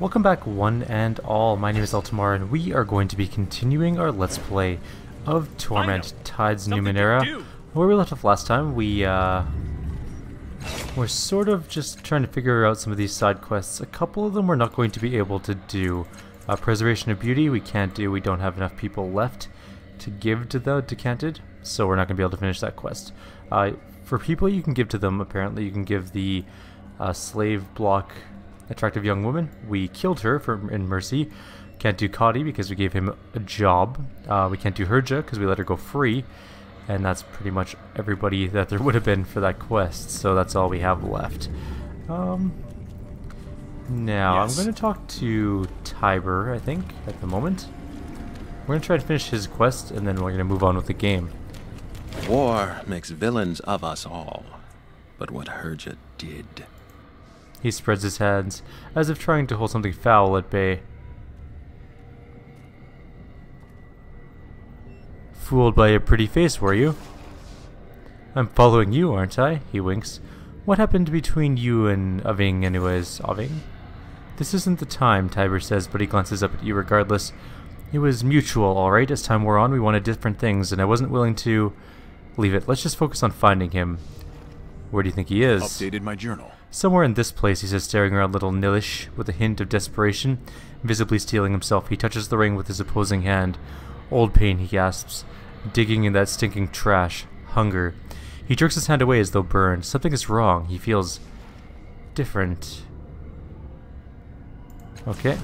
Welcome back one and all, my name is Eltimar and we are going to be continuing our Let's Play of Torment Tides Numenera. Where we left off last time, we're sort of just trying to figure out some of these side quests. A couple of them we're not going to be able to do. Preservation of Beauty we can't do, we don't have enough people left to give to the Decanted, so we're not going to be able to finish that quest. For people you can give to them, apparently you can give the slave block attractive young woman. We killed her in mercy. Can't do Cody because we gave him a job. We can't do Herja because we let her go free. And that's pretty much everybody that there would have been for that quest. So that's all we have left. Now, yes. I'm going to talk to Tiber, I think, at the moment. We're going to try to finish his quest and then we're going to move on with the game. War makes villains of us all. But what Herja did... He spreads his hands, as if trying to hold something foul at bay. Fooled by a pretty face, were you? I'm following you, aren't I? He winks. What happened between you and Aving anyways, Aving? This isn't the time, Tiber says, but he glances up at you regardless. It was mutual, alright. As time wore on, we wanted different things, and I wasn't willing to... Leave it. Let's just focus on finding him. Where do you think he is? Updated my journal. Somewhere in this place, he says, staring around little Nilish with a hint of desperation. Visibly steeling himself, he touches the ring with his opposing hand. Old pain, he gasps, digging in that stinking trash. Hunger. He jerks his hand away as though burned. Something is wrong. He feels... different. Okay.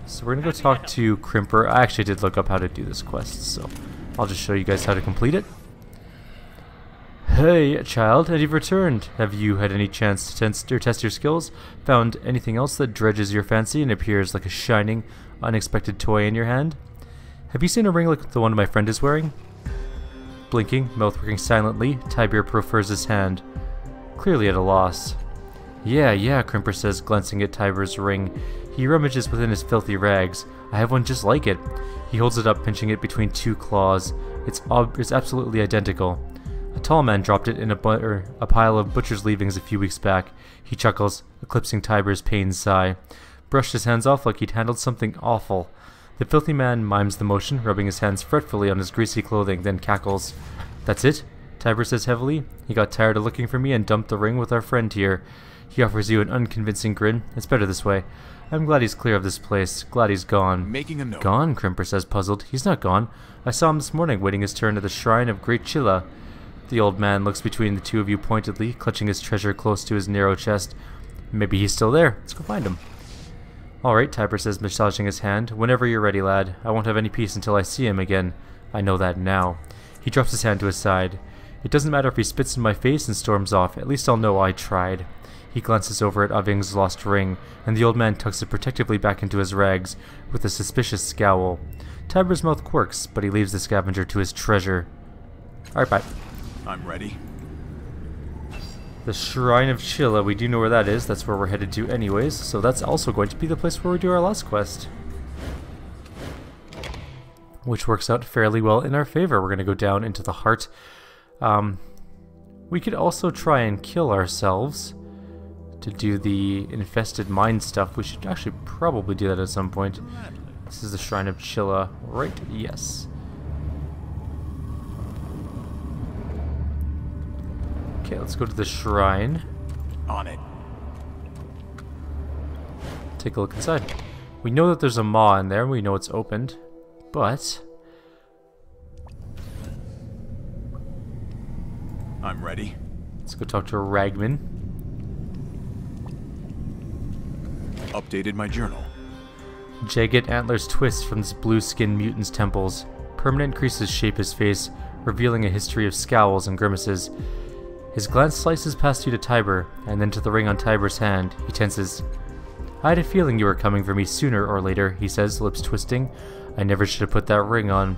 So we're gonna go talk to Crimper. I actually did look up how to do this quest, so I'll just show you guys how to complete it. Hey, child, and you've returned. Have you had any chance to test your skills? Found anything else that dredges your fancy and appears like a shining, unexpected toy in your hand? Have you seen a ring like the one my friend is wearing? Blinking, mouth working silently, Tiber prefers his hand, clearly at a loss. Yeah, Crimper says, glancing at Tiber's ring. He rummages within his filthy rags. I have one just like it. He holds it up, pinching it between two claws. It's absolutely identical. A tall man dropped it in a pile of butcher's leavings a few weeks back. He chuckles, eclipsing Tiber's pained sigh. Brushed his hands off like he'd handled something awful. The filthy man mimes the motion, rubbing his hands fretfully on his greasy clothing, then cackles. That's it? Tiber says heavily. He got tired of looking for me and dumped the ring with our friend here. He offers you an unconvincing grin. It's better this way. I'm glad he's clear of this place. Glad he's gone. Making a note. Gone? Crimper says, puzzled. He's not gone. I saw him this morning, waiting his turn at the shrine of Great Chilla. The old man looks between the two of you pointedly, clutching his treasure close to his narrow chest. Maybe he's still there. Let's go find him. Alright, Tiber says, massaging his hand. Whenever you're ready, lad. I won't have any peace until I see him again. I know that now. He drops his hand to his side. It doesn't matter if he spits in my face and storms off. At least I'll know I tried. He glances over at Aving's lost ring, and the old man tucks it protectively back into his rags, with a suspicious scowl. Tiber's mouth quirks, but he leaves the scavenger to his treasure. Alright, bye. I'm ready. The Shrine of Chilla, we do know where that is. That's where we're headed to anyways. So that's also going to be the place where we do our last quest. Which works out fairly well in our favor. We're going to go down into the heart. We could also try and kill ourselves to do the infested mine stuff. We should actually probably do that at some point. This is the Shrine of Chilla, right? Yes. Okay, let's go to the shrine. On it. Take a look inside. We know that there's a maw in there. We know it's opened. But... I'm ready. let's go talk to Ragman. Updated my journal. Jagged antlers twist from this blue-skinned mutant's temples. Permanent creases shape his face, revealing a history of scowls and grimaces. His glance slices past you to Tiber, and then to the ring on Tiber's hand. He tenses. I had a feeling you were coming for me sooner or later, he says, lips twisting. I never should have put that ring on.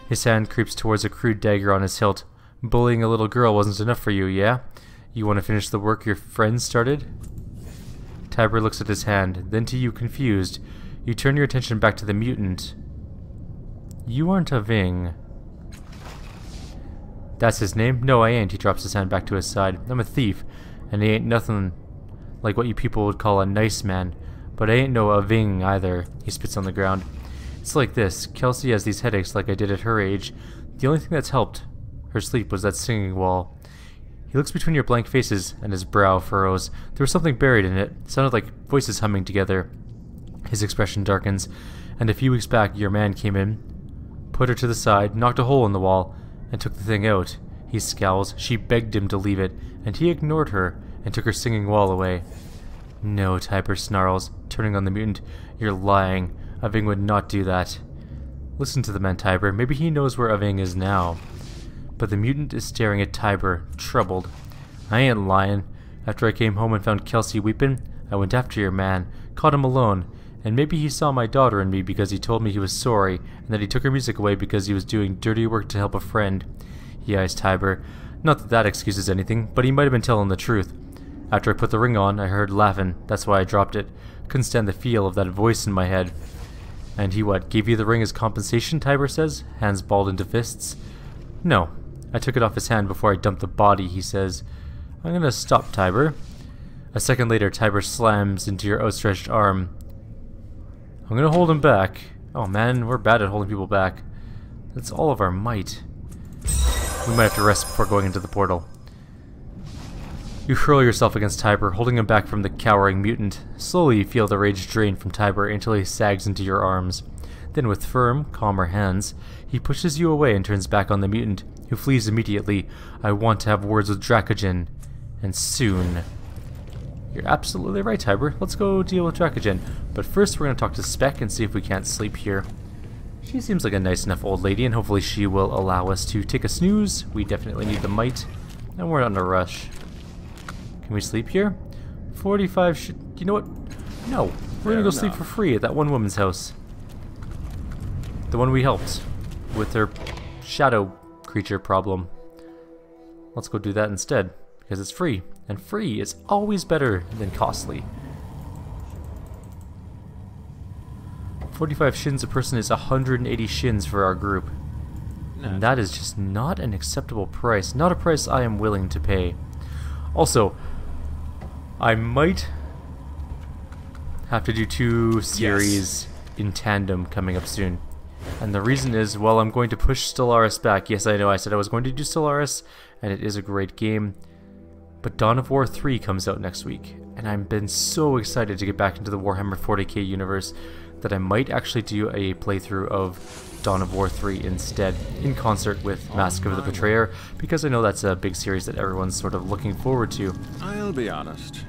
His hand creeps towards a crude dagger on his hilt. Bullying a little girl wasn't enough for you, yeah? You want to finish the work your friend started? Tiber looks at his hand, then to you, confused. You turn your attention back to the mutant. You aren't Aving. That's his name? No, I ain't. He drops his hand back to his side. I'm a thief, and he ain't nothing like what you people would call a nice man. But I ain't no Aving either. He spits on the ground. It's like this. Kelsey has these headaches like I did at her age. The only thing that's helped her sleep was that singing wall. He looks between your blank faces, and his brow furrows. There was something buried in it. It sounded like voices humming together. His expression darkens. And a few weeks back, your man came in, put her to the side, knocked a hole in the wall, and took the thing out. He scowls. She begged him to leave it, and he ignored her and took her singing wall away. No, Tiber snarls, turning on the mutant. You're lying. Aving would not do that. Listen to the man, Tiber. Maybe he knows where Aving is now. But the mutant is staring at Tiber, troubled. I ain't lying. After I came home and found Kelsey weeping, I went after your man, caught him alone, and maybe he saw my daughter in me because he told me he was sorry, and that he took her music away because he was doing dirty work to help a friend. He eyes Tiber. Not that that excuses anything, but he might have been telling the truth. After I put the ring on, I heard laughing. That's why I dropped it. Couldn't stand the feel of that voice in my head. And he what, gave you the ring as compensation, Tiber says, hands balled into fists. No. I took it off his hand before I dumped the body, he says. I'm gonna stop, Tiber. A second later, Tiber slams into your outstretched arm. I'm gonna hold him back. Oh man, we're bad at holding people back. That's all of our might. We might have to rest before going into the portal. You hurl yourself against Tiber, holding him back from the cowering mutant. Slowly you feel the rage drain from Tiber until he sags into your arms. Then with firm, calmer hands, he pushes you away and turns back on the mutant, who flees immediately. I want to have words with Draka Gin. And soon. You're absolutely right, Tiber. Let's go deal with Draka Gin. But first we're going to talk to Spec and see if we can't sleep here. She seems like a nice enough old lady, and hopefully she will allow us to take a snooze. We definitely need the might, and we're not in a rush. Can we sleep here? 45 you know what? No. We're going to go sleep for free at that one woman's house. The one we helped with her shadow creature problem. Let's go do that instead, because it's free. And free is always better than costly. 45 shins a person is 180 shins for our group. And that is just not an acceptable price. Not a price I am willing to pay. Also, I might have to do 2 series in tandem coming up soon. And the reason is, well, I'm going to push Stellaris back. Yes, I know, I said I was going to do Stellaris, and it is a great game. But Dawn of War 3 comes out next week, and I've been so excited to get back into the Warhammer 40k universe that I might actually do a playthrough of Dawn of War 3 instead, in concert with Mask of the Betrayer, because I know that's a big series that everyone's sort of looking forward to. I'll be honest.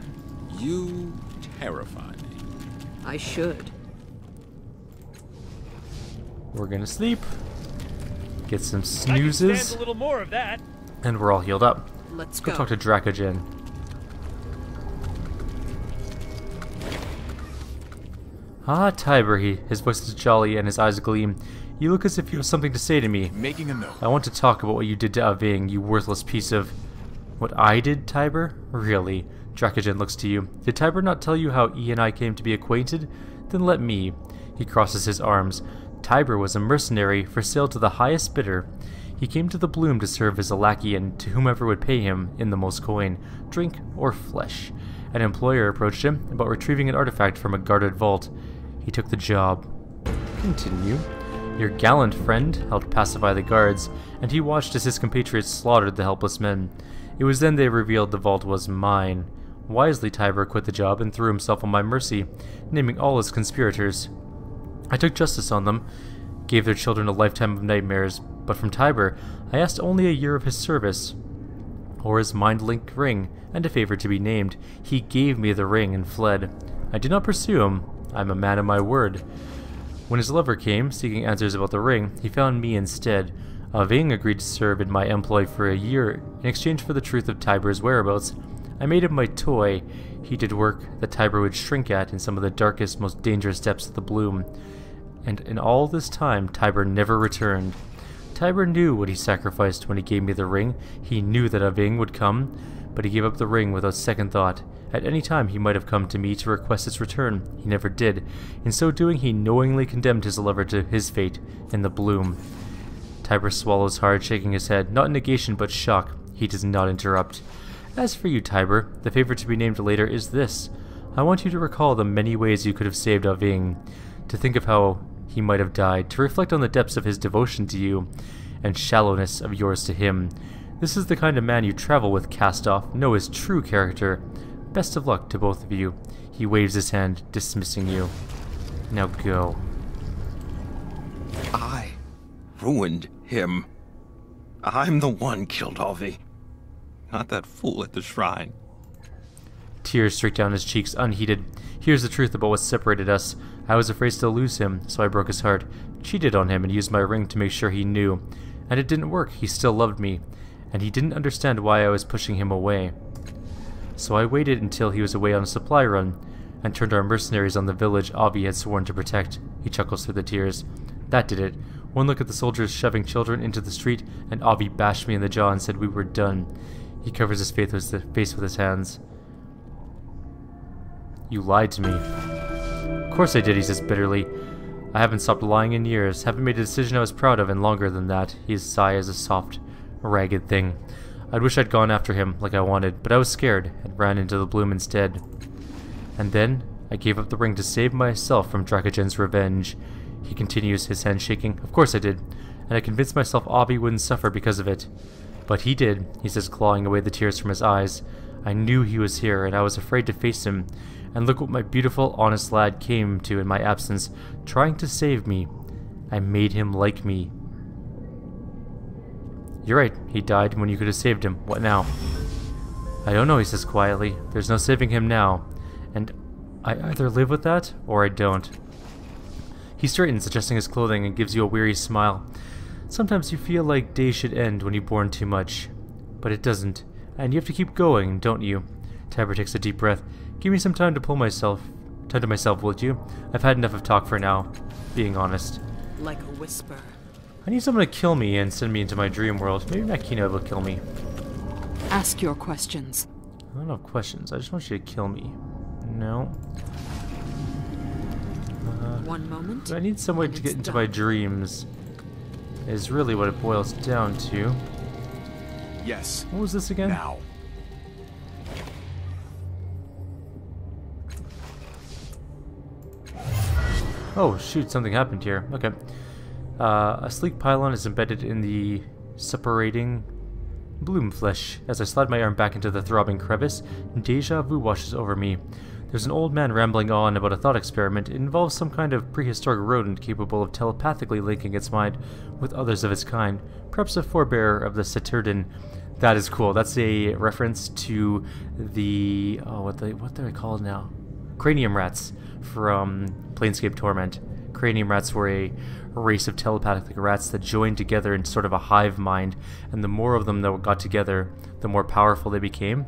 You terrify me. I should. We're gonna sleep, get some I can snoozes, stand a little more of that. and we're all healed up. Let's Go go. talk to Draka Gin. Ah, Tiber, his voice is jolly and his eyes gleam. You look as if you have something to say to me. Making a note. I want to talk about what you did to Aving, you worthless piece of... What I did, Tiber? Really? Draka Gin looks to you. Did Tiber not tell you how E and I came to be acquainted? Then let me. He crosses his arms. Tiber was a mercenary for sale to the highest bidder. He came to the Bloom to serve as a lackey and to whomever would pay him in the most coin, drink, or flesh. An employer approached him about retrieving an artifact from a guarded vault. He took the job. Continue. Your gallant friend helped pacify the guards, and he watched as his compatriots slaughtered the helpless men. It was then they revealed the vault was mine. Wisely, Tiber quit the job and threw himself on my mercy, naming all his conspirators. I took justice on them, gave their children a lifetime of nightmares, but from Tiber, I asked only a year of his service, or his mind-link ring, and a favor to be named. He gave me the ring and fled. I did not pursue him. I'm a man of my word. When his lover came, seeking answers about the ring, he found me instead. Aving agreed to serve in my employ for a year in exchange for the truth of Tiber's whereabouts. I made him my toy. He did work that Tiber would shrink at in some of the darkest, most dangerous depths of the Bloom. And in all this time, Tiber never returned. Tiber knew what he sacrificed when he gave me the ring. He knew that Aving would come, but he gave up the ring without second thought. At any time he might have come to me to request its return. He never did. In so doing, he knowingly condemned his lover to his fate in the Bloom. Tiber swallows hard, shaking his head, not in negation but shock. He does not interrupt. As for you, Tiber, the favor to be named later is this. I want you to recall the many ways you could have saved Aving, to think of how he might have died, to reflect on the depths of his devotion to you, and shallowness of yours to him. This is the kind of man you travel with, Cast-Off. Know his true character. Best of luck to both of you. He waves his hand, dismissing you. Now go. I ruined him. I'm the one killed Alvi, not that fool at the shrine. Tears streaked down his cheeks, unheeded. Here's the truth about what separated us. I was afraid to lose him, so I broke his heart, cheated on him, and used my ring to make sure he knew. And it didn't work. He still loved me, and he didn't understand why I was pushing him away. So I waited until he was away on a supply run, and turned our mercenaries on the village Avi had sworn to protect. He chuckles through the tears. That did it. One look at the soldiers shoving children into the street, and Avi bashed me in the jaw and said we were done. He covers his face with his hands. You lied to me. Of course I did, he says bitterly. I haven't stopped lying in years, haven't made a decision I was proud of in longer than that. His sigh is a soft, ragged thing. I'd wish I'd gone after him like I wanted, but I was scared and ran into the bloom instead. And then I gave up the ring to save myself from Draka Gin's revenge. He continues, his hand shaking. Of course I did, and I convinced myself Avi wouldn't suffer because of it. But he did, he says, clawing away the tears from his eyes. I knew he was here, and I was afraid to face him. And look what my beautiful, honest lad came to in my absence, trying to save me. I made him like me. You're right, he died when you could have saved him. What now? I don't know, he says quietly. There's no saving him now. And I either live with that, or I don't. He straightens, adjusting his clothing, and gives you a weary smile. Sometimes you feel like days should end when you mourn too much. But it doesn't. And you have to keep going, don't you? Tiber takes a deep breath. Give me some time to time to myself, would you? I've had enough of talk for now, being honest. Like a whisper. I need someone to kill me and send me into my dream world. Maybe Makino will kill me. Ask your questions. I don't have questions. I just want you to kill me. No. One moment. I need somewhere to get into my dreams. Is really what it boils down to. Yes. What was this again? Now. Oh shoot, something happened here. Okay. A sleek pylon is embedded in the separating bloom flesh. As I slide my arm back into the throbbing crevice, deja vu washes over me. There's an old man rambling on about a thought experiment. It involves some kind of prehistoric rodent capable of telepathically linking its mind with others of its kind. Perhaps a forebearer of the Saturdan. That is cool. That's a reference to the... oh, what are they called now? Cranium rats from Planescape Torment. Cranium rats were a race of telepathic rats that joined together in sort of a hive mind, and the more of them that got together, the more powerful they became.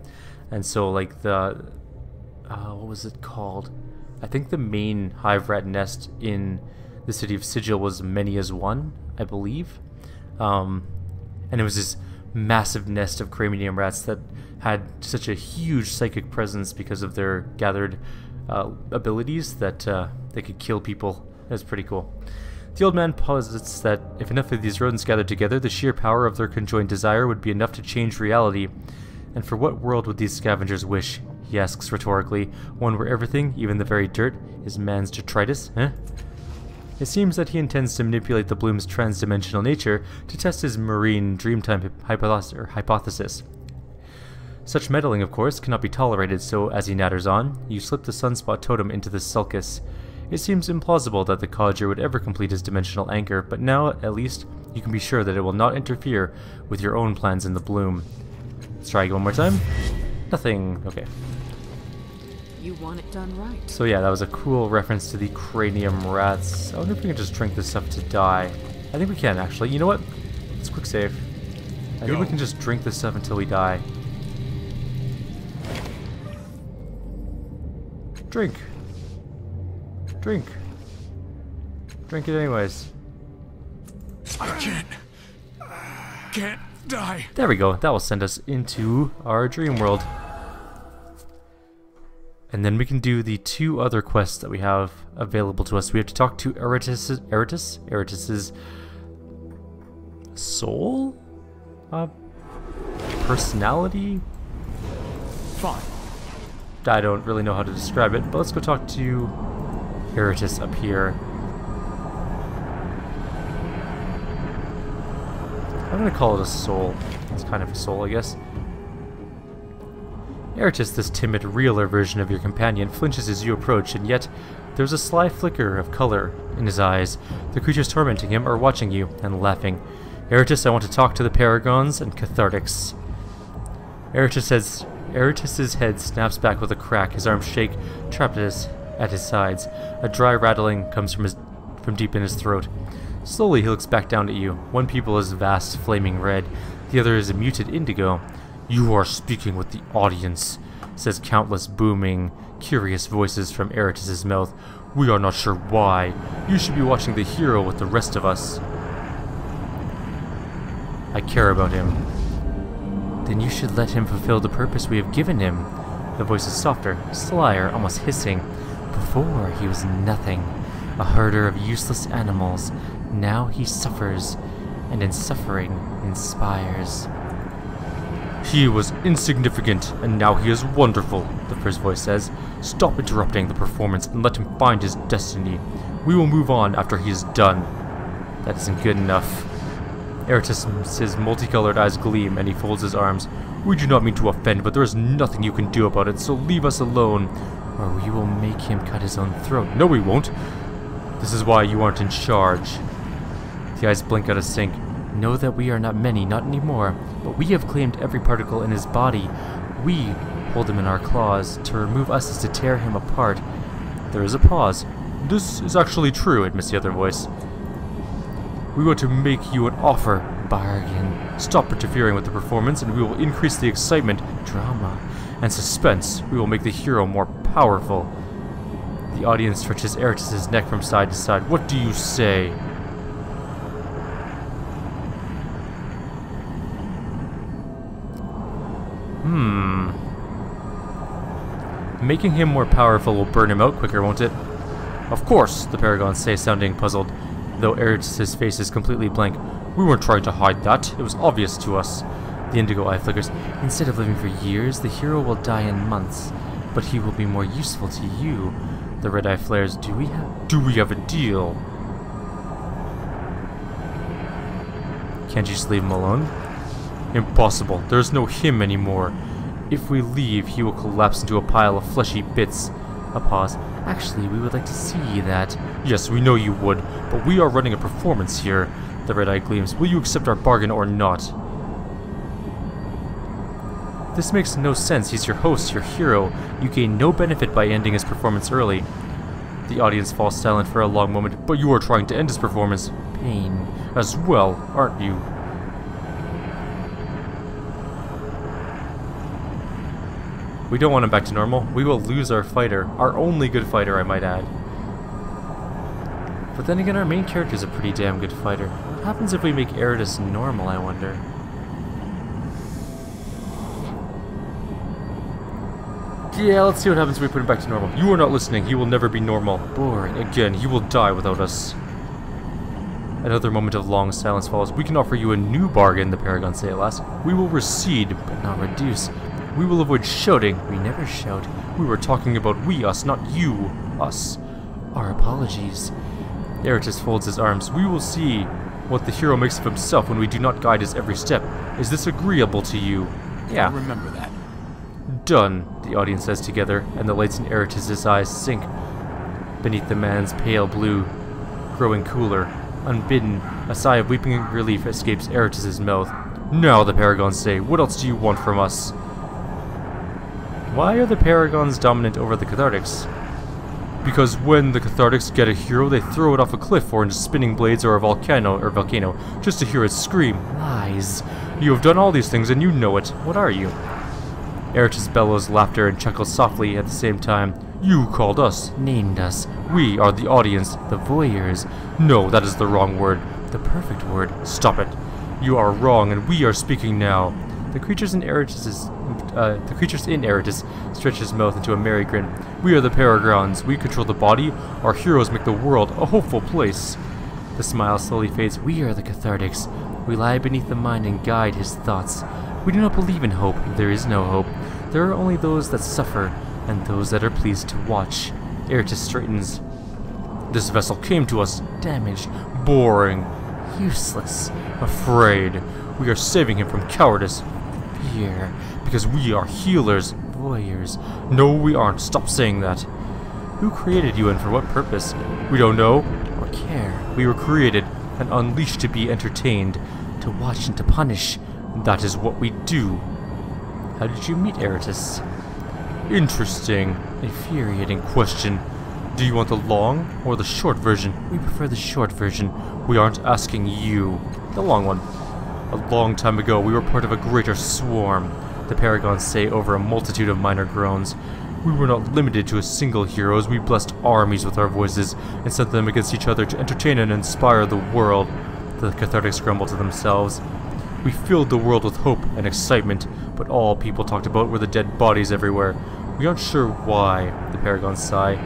And so, like, the... what was it called? I think the main hive rat nest in the city of Sigil was many as one, I believe. And it was this massive nest of cranium rats that had such a huge psychic presence because of their gathered abilities that they could kill people. It was pretty cool. The old man posits that if enough of these rodents gathered together, the sheer power of their conjoined desire would be enough to change reality. And for what world would these scavengers wish? He asks rhetorically. One where everything, even the very dirt, is man's detritus, eh? It seems that he intends to manipulate the bloom's trans-dimensional nature to test his marine dreamtime hypothesis. Such meddling, of course, cannot be tolerated, so as he natters on, you slip the sunspot totem into the sulcus. It seems implausible that the codger would ever complete his dimensional anchor, but now, at least, you can be sure that it will not interfere with your own plans in the bloom. Let's try again one more time. Nothing. Okay. You want it done right. So yeah, that was a cool reference to the cranium rats. I wonder if we can just drink this stuff to die. I think we can, actually. You know what? Let's quick save. I think we can just drink this stuff until we die. Drink. Drink. Drink it anyways. I can't die. There we go. That will send us into our dream world. And then we can do the two other quests that we have available to us. We have to talk to Eratus's soul? Personality? Fine. I don't really know how to describe it, but let's go talk to Eratus up here. I'm gonna call it a soul. It's kind of a soul, I guess. Eratus, this timid, realer version of your companion, flinches as you approach, and yet there's a sly flicker of color in his eyes. The creatures tormenting him are watching you and laughing. Eratus, I want to talk to the Paragons and Cathartics. Eratus's head snaps back with a crack. His arms shake, trapped at his sides. A dry rattling comes from deep in his throat. Slowly he looks back down at you. One pupil is vast, flaming red. The other is a muted indigo. You are speaking with the audience, says countless booming, curious voices from Eratus's mouth. We are not sure why. You should be watching the hero with the rest of us. I care about him. Then you should let him fulfill the purpose we have given him. The voice is softer, slyer, almost hissing. Before he was nothing, a herder of useless animals. Now he suffers, and in suffering inspires. He was insignificant, and now he is wonderful, the first voice says. Stop interrupting the performance and let him find his destiny. We will move on after he is done. That isn't good enough. Eratus's multicolored eyes gleam, and he folds his arms. We do not mean to offend, but there is nothing you can do about it, so leave us alone, or we will make him cut his own throat. No, we won't. This is why you aren't in charge. The eyes blink out of sync. Know that we are not many, not anymore, but we have claimed every particle in his body. We hold him in our claws. To remove us is to tear him apart. There is a pause. This is actually true, admits the other voice. We want to make you an offer. Bargain. Stop interfering with the performance and we will increase the excitement, drama, and suspense. We will make the hero more powerful. The audience stretches Eratus's neck from side to side. What do you say? Making him more powerful will burn him out quicker, won't it? Of course, the Paragons say, sounding puzzled, though Eratus's face is completely blank. We weren't trying to hide that. It was obvious to us. The indigo eye flickers. Instead of living for years, the hero will die in months, but he will be more useful to you. The red eye flares. Do we have a deal? Can't you just leave him alone? Impossible. There's no him anymore. If we leave, he will collapse into a pile of fleshy bits. A pause. Actually, we would like to see that. Yes, we know you would, but we are running a performance here. The red eye gleams. Will you accept our bargain or not? This makes no sense. He's your host, your hero. You gain no benefit by ending his performance early. The audience falls silent for a long moment. But you are trying to end his performance. Pain as well, aren't you? We don't want him back to normal. We will lose our fighter. Our only good fighter, I might add. But then again, our main character is a pretty damn good fighter. What happens if we make Eratus normal, I wonder? Yeah, let's see what happens if we put him back to normal. You are not listening. He will never be normal. Boring. Again, he will die without us. Another moment of long silence follows. We can offer you a new bargain, the Paragons say at last. We will recede, but not reduce. We will avoid shouting. We never shout. We were talking about we, us, not you, us. Our apologies. Eratus folds his arms. We will see what the hero makes of himself when we do not guide his every step. Is this agreeable to you? Yeah. I'll remember that. Done, the audience says together, and the lights in Eratus's eyes sink beneath the man's pale blue, growing cooler. Unbidden, a sigh of weeping relief escapes Eratus's mouth. Now, the Paragons say, what else do you want from us? Why are the Paragons dominant over the Cathartics? Because when the Cathartics get a hero, they throw it off a cliff or into spinning blades or a volcano, just to hear it scream. Lies. You have done all these things and you know it. What are you? Eratus bellows laughter and chuckles softly at the same time. You called us, named us. We are the audience, the voyeurs. No, that is the wrong word. The perfect word. Stop it. You are wrong and we are speaking now. The creatures in Eratus stretch his mouth into a merry grin. We are the Paragons. We control the body. Our heroes make the world a hopeful place. The smile slowly fades. We are the Cathartics. We lie beneath the mind and guide his thoughts. We do not believe in hope. There is no hope. There are only those that suffer. and those that are pleased to watch. Eratus straightens. This vessel came to us damaged, boring, useless, afraid. We are saving him from cowardice, fear, because we are healers, warriors. No, we aren't. Stop saying that. Who created you and for what purpose? We don't know or care. We were created and unleashed to be entertained, to watch and to punish. That is what we do. How did you meet Eratus? Interesting. Infuriating question. Do you want the long or the short version? We prefer the short version. We aren't asking you. The long one. A long time ago, we were part of a greater swarm, the Paragons say over a multitude of minor groans. We were not limited to a single heroes. We blessed armies with our voices and sent them against each other to entertain and inspire the world. The cathartics grumbled to themselves. We filled the world with hope and excitement, but all people talked about were the dead bodies everywhere. We aren't sure why, the Paragons sigh.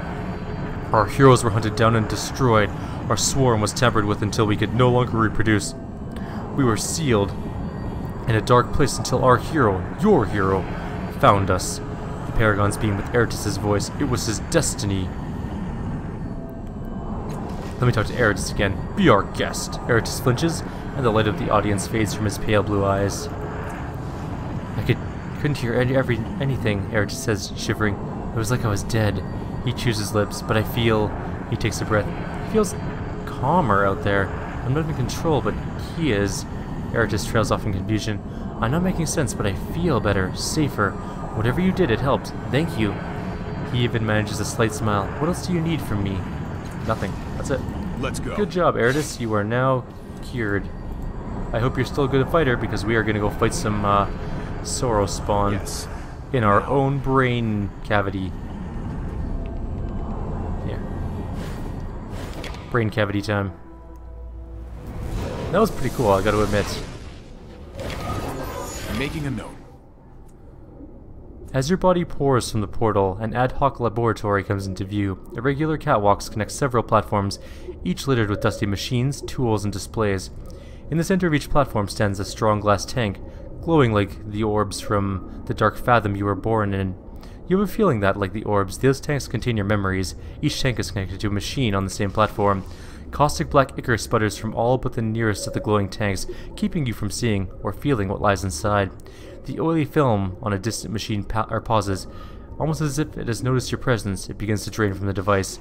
Our heroes were hunted down and destroyed. Our swarm was tampered with until we could no longer reproduce. We were sealed in a dark place until our hero, your hero, found us. The Paragons beamed with Eratus' voice. It was his destiny. Let me talk to Eratus again. Be our guest. Eratus flinches, and the light of the audience fades from his pale blue eyes. I couldn't hear anything, Eratus says, shivering. It was like I was dead. He chews his lips, but I feel... He takes a breath. He feels calmer out there. I'm not in control, but he is. Eratus trails off in confusion. I'm not making sense, but I feel better, safer. Whatever you did, it helped. Thank you. He even manages a slight smile. What else do you need from me? Nothing. That's it. Let's go. Good job, Eratus. You are now cured. I hope you're still a good fighter, because we are going to go fight some Sorrow spawn in our own brain cavity. Yeah. Brain cavity time. That was pretty cool, I gotta admit. Making a note. As your body pours from the portal, an ad hoc laboratory comes into view. Irregular catwalks connect several platforms, each littered with dusty machines, tools, and displays. In the center of each platform stands a strong glass tank, glowing like the orbs from the dark fathom you were born in. You have a feeling that, like the orbs, those tanks contain your memories. Each tank is connected to a machine on the same platform. Caustic black ichor sputters from all but the nearest of the glowing tanks, keeping you from seeing or feeling what lies inside. The oily film on a distant machine pauses. Almost as if it has noticed your presence, it begins to drain from the device.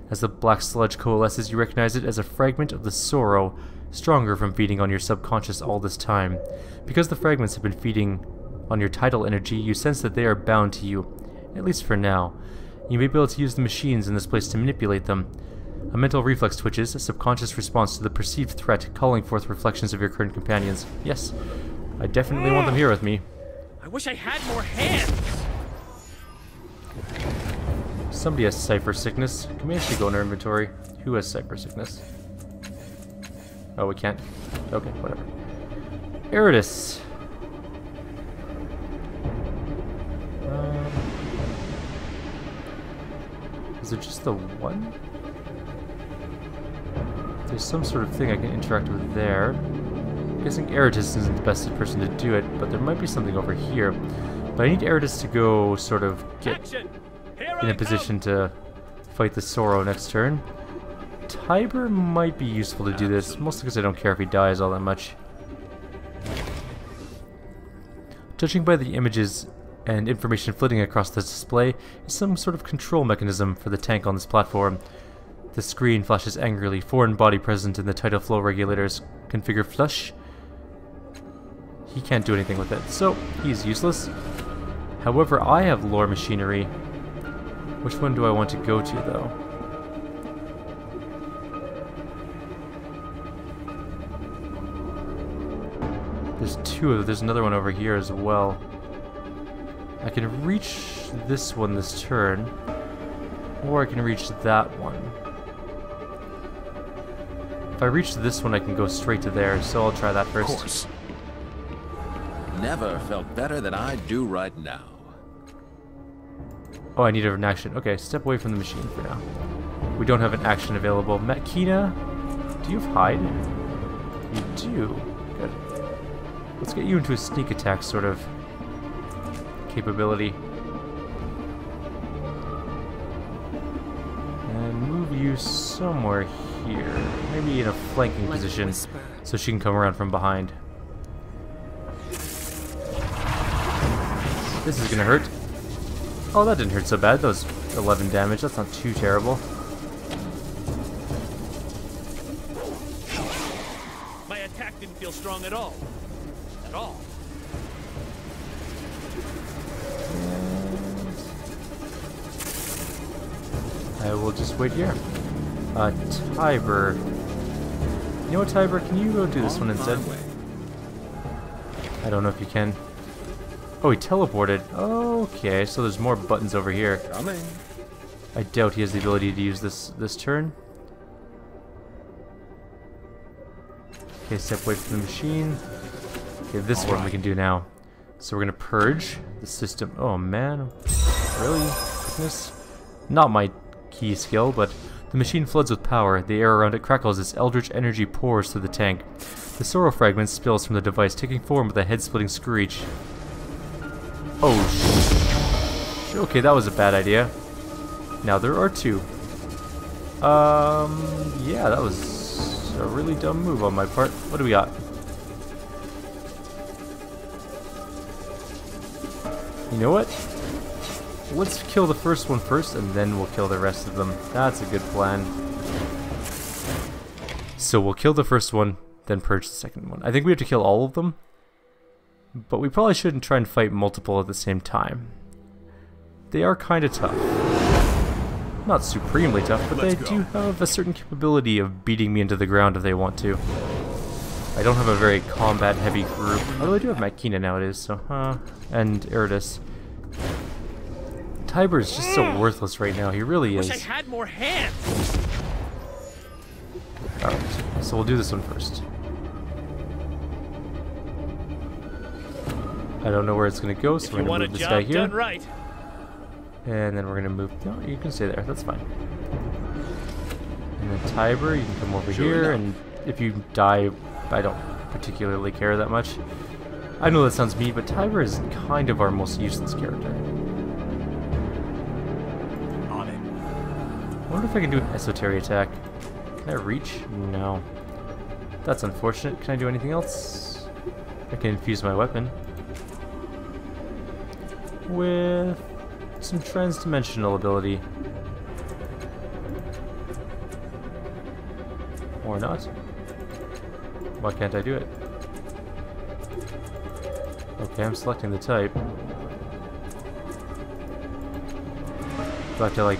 As the black sludge coalesces, you recognize it as a fragment of the Sorrow, stronger from feeding on your subconscious all this time. Because the fragments have been feeding on your tidal energy, you sense that they are bound to you, at least for now. You may be able to use the machines in this place to manipulate them. A mental reflex twitches, a subconscious response to the perceived threat, calling forth reflections of your current companions. Yes, I definitely want them here with me. I wish I had more hands! Somebody has cipher sickness. Can we actually go in our inventory? Who has cipher sickness? Oh, we can't? Okay, whatever. Eratus. Is it just the one? There's some sort of thing I can interact with there. I'm guessing Eratus isn't the best person to do it, but there might be something over here. But I need Eratus to go sort of get in a position to fight the Sorrow next turn. Tiber might be useful to do this, mostly because I don't care if he dies all that much. Judging by the images and information flitting across the display is some sort of control mechanism for the tank on this platform. The screen flashes angrily. Foreign body present in the tidal flow regulators. Configure flush. He can't do anything with it, so he's useless. However, I have lore machinery. Which one do I want to go to, though? There's two of them. There's another one over here as well. I can reach this one this turn, or I can reach that one. If I reach this one, I can go straight to there, so I'll try that first. Of course. Never felt better than I do right now. Oh, I need an action. Okay, step away from the machine for now. We don't have an action available. Matkina, do you have hide? You do. Good. Let's get you into a sneak attack sort of capability. move you somewhere here. Maybe in a flanking Like a position whisper. so she can come around from behind. This is gonna hurt. Oh, that didn't hurt so bad. That was 11 damage. That's not too terrible. My attack didn't feel strong at all. At all. I will just wait here. Tiber. You know what, Tiber? Can you go do this one instead? I don't know if you can. Oh, he teleported. Okay, so there's more buttons over here. Coming. I doubt he has the ability to use this turn. Okay, step away from the machine. Okay, this one we can do now. So we're gonna purge the system. Oh man, really? Quickness? Not my key skill, but the machine floods with power. The air around it crackles as eldritch energy pours through the tank. The sorrow fragment spills from the device, taking form with a head-splitting screech. Oh, okay, that was a bad idea. Now there are two. Yeah, that was a really dumb move on my part. What do we got? You know what? Let's kill the first one first, and then we'll kill the rest of them. That's a good plan. So we'll kill the first one, then purge the second one. I think we have to kill all of them. But we probably shouldn't try and fight multiple at the same time. They are kind of tough. Not supremely tough, but they do have a certain capability of beating me into the ground if they want to. I don't have a very combat-heavy group. Although I do have Makina nowadays, so, and Eridus. Tiber is just so worthless right now, he really is. Wish I had more hands. Alright, so we'll do this one first. I don't know where it's going to go, so we're going to move this guy here. Done right. And then we're going to move... No, you can stay there. That's fine. And then Tiber, you can come over here, and if you die, I don't particularly care that much. I know that sounds mean, but Tiber is kind of our most useless character. On it. I wonder if I can do an esoteric attack. Can I reach? No. That's unfortunate. Can I do anything else? I can infuse my weapon with some transdimensional ability. Or not. Why can't I do it? Okay, I'm selecting the type. Do I have to, like...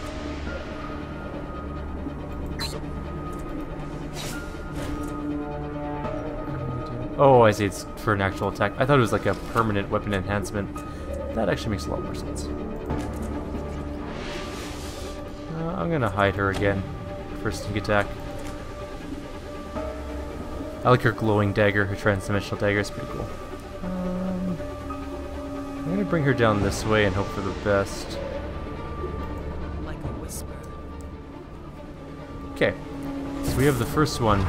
Oh, I see, it's for an actual attack. I thought it was like a permanent weapon enhancement. That actually makes a lot more sense. I'm gonna hide her again for a sneak attack. I like her glowing dagger, her transdimensional dagger is pretty cool. I'm gonna bring her down this way and hope for the best. Like a whisper. Okay, so we have the first one.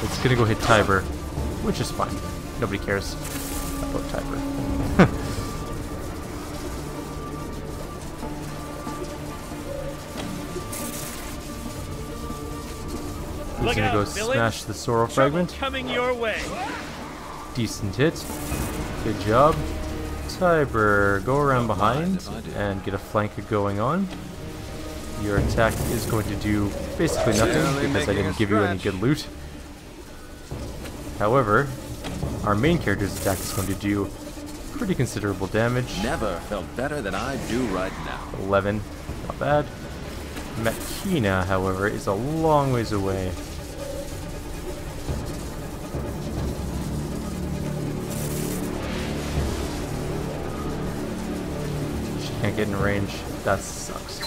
It's gonna go hit Tiber, which is fine. Nobody cares about Tiber. He's gonna go smash the sorrow fragment. Coming your way. Decent hit. Good job. Tiber, go around behind and get a flank going on. Your attack is going to do basically nothing because I didn't give you any good loot. However, our main character's attack is going to do pretty considerable damage. Never felt better than I do right now. 11, not bad. Makina, however, is a long ways away. She can't get in range. That sucks.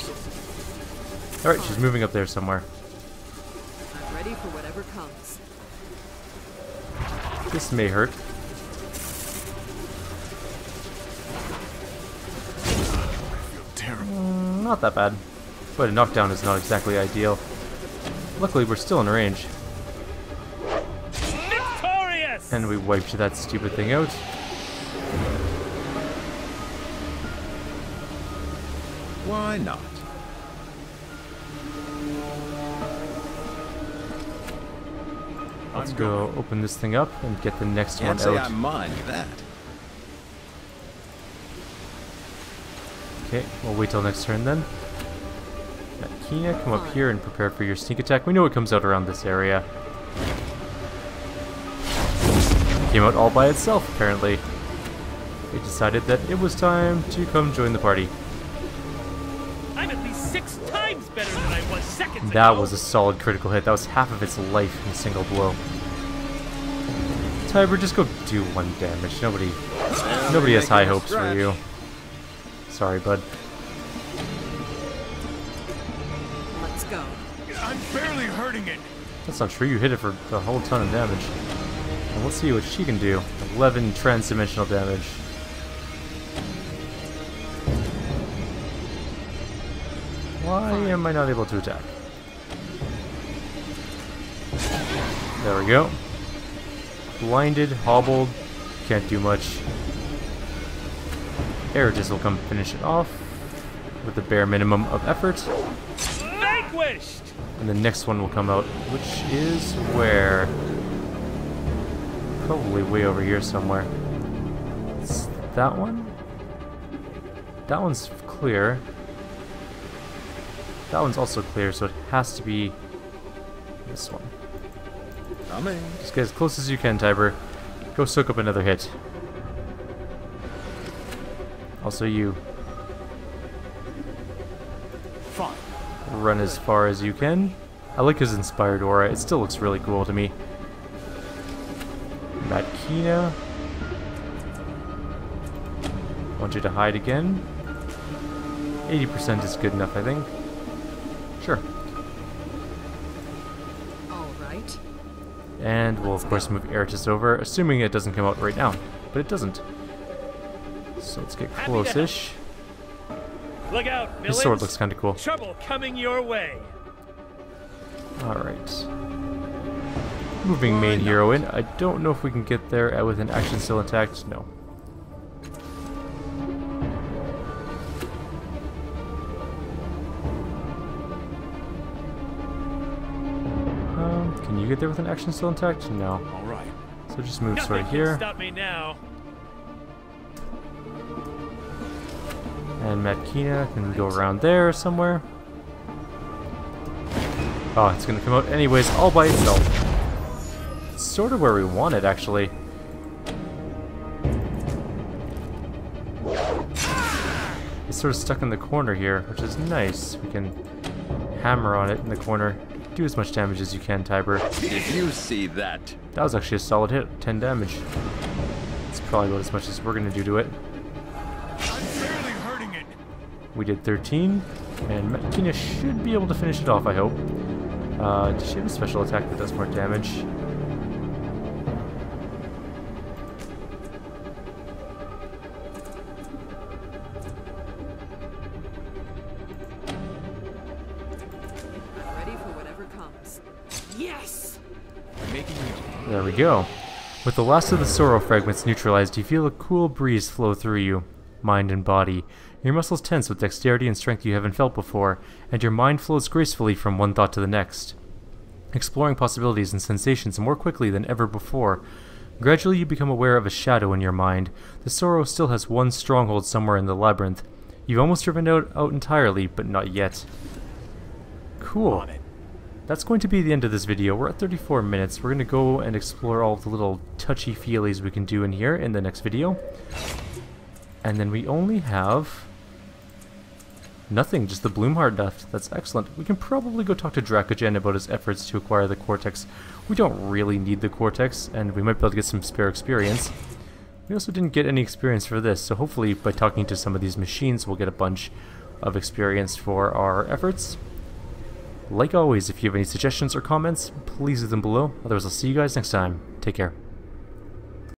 Alright, she's moving up there somewhere. I'm ready for whatever comes. This may hurt. Terrible. Not that bad. But a knockdown is not exactly ideal. Luckily, we're still in range. Victorious! And we wiped that stupid thing out. Why not? Let's go open this thing up and get the next Can't one say I out. mind that. Okay, we'll wait till next turn then. Kina, come up here and prepare for your sneak attack. We know it comes out around this area. Came out all by itself, apparently. It decided that it was time to come join the party. I'm at least 6 times better than I was seconds ago. That was a solid critical hit. That was half of its life in a single blow. Tiber, just go do 1 damage. Nobody has high hopes for you. Sorry, bud. Let's go. I'm barely hurting it. That's not true. You hit it for a whole ton of damage. And let's see what she can do. 11 transdimensional damage. Why am I not able to attack? There we go. Blinded, hobbled, can't do much. Eratus will come finish it off with the bare minimum of effort. Vanquished! And the next one will come out, which is where? Probably way over here somewhere. It's that one? That one's clear. That one's also clear, so it has to be this one. Coming. Just get as close as you can, Tiber. Go soak up another hit. Also you. Fine. Run as far as you can. I like his inspired aura. It still looks really cool to me. Matkina. Want you to hide again. 80% is good enough, I think. Sure. All right. And we'll of course move Eratus over, assuming it doesn't come out right now. But it doesn't. So let's get close-ish. Look out, villains. His sword looks kind of cool. Trouble coming your way. Alright. Moving main hero in. I don't know if we can get there with an action still intact. No. Can you get there with an action still intact? No. All right. So just move Nothing right here. can stop me now. And Matkina can go around there somewhere. Oh, it's gonna come out anyways, all by itself. It's sort of where we want it, actually. It's sort of stuck in the corner here, which is nice. We can hammer on it in the corner. Do as much damage as you can, Tiber. Did you see that? That was actually a solid hit, 10 damage. It's probably about as much as we're gonna do to it. I'm barely hurting it. We did 13, and Matkina should be able to finish it off, I hope. Does she have a special attack that does more damage? I'm ready for whatever comes. Yes! Making you. There we go. With the last of the sorrow fragments neutralized, you feel a cool breeze flow through you, mind and body. Your muscles tense with dexterity and strength you haven't felt before, and your mind flows gracefully from one thought to the next, exploring possibilities and sensations more quickly than ever before. Gradually you become aware of a shadow in your mind. The sorrow still has one stronghold somewhere in the labyrinth. You've almost driven it out entirely, but not yet. Cool. That's going to be the end of this video. We're at 34 minutes. We're going to go and explore all of the little touchy-feelies we can do in here in the next video. And then we only have nothing, just the Bloomheart left. That's excellent. We can probably go talk to Draka Gin about his efforts to acquire the Cortex. We don't really need the Cortex, and we might be able to get some spare experience. We also didn't get any experience for this, so hopefully by talking to some of these machines we'll get a bunch of experience for our efforts. Like always, if you have any suggestions or comments, please leave them below. Otherwise, I'll see you guys next time. Take care.